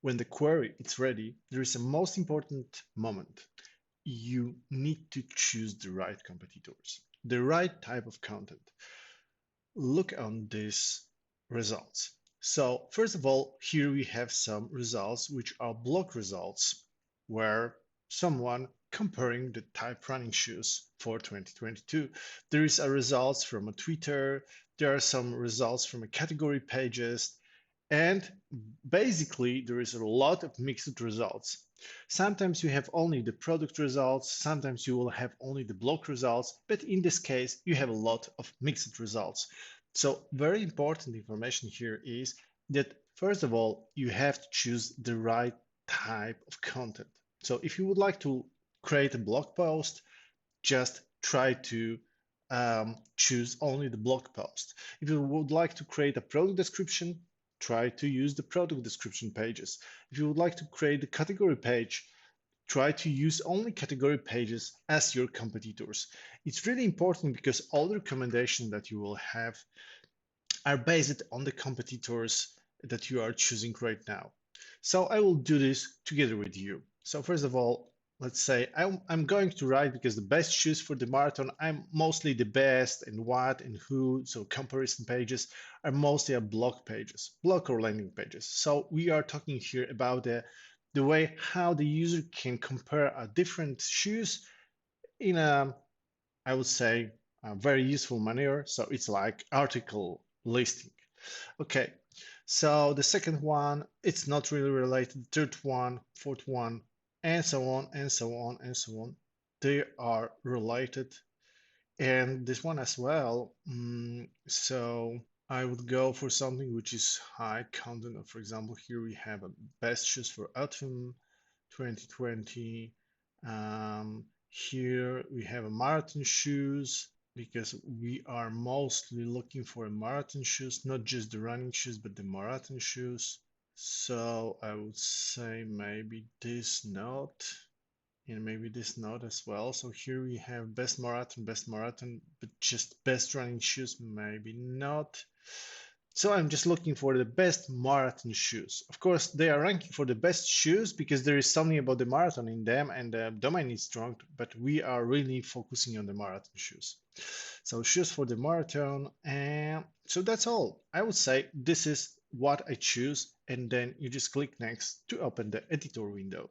when the query is ready, there is a most important moment. You need to choose the right competitors, the right type of content. Look on these results. So first of all, here we have some results which are blog results where someone comparing the type running shoes for 2022. There is a results from a Twitter, there are some results from a category pages, and basically there is a lot of mixed results. Sometimes you have only the product results, sometimes you will have only the blog results, but in this case you have a lot of mixed results. So very important information here is that first of all, you have to choose the right type of content. So if you would like to create a blog post, just try to choose only the blog post. If you would like to create a product description, try to use the product description pages. If you would like to create a category page, try to use only category pages as your competitors. It's really important because all the recommendations that you will have are based on the competitors that you are choosing right now. So I will do this together with you. So first of all, let's say I'm going to write because the best shoes for the marathon, I'm mostly the best and what and who. So comparison pages are mostly blog pages, blog or landing pages. So we are talking here about the way how the user can compare different shoes in a, I would say, a very useful manner. So it's like article listing. Okay, so the second one, it's not really related. Third one, fourth one, and so on, and so on, and so on. They are related. And this one as well. So I would go for something which is high content. For example, here we have a best shoes for autumn 2020. Here we have a marathon shoes because we are mostly looking for marathon shoes, not just the running shoes, but the marathon shoes. So I would say maybe this note and maybe this note as well. So here we have best marathon, but just best running shoes, maybe not. So I'm just looking for the best marathon shoes. Of course, they are ranking for the best shoes because there is something about the marathon in them and the domain is strong, but we are really focusing on the marathon shoes. So shoes for the marathon. And so that's all. I would say this is what I choose. And then you just click next to open the editor window.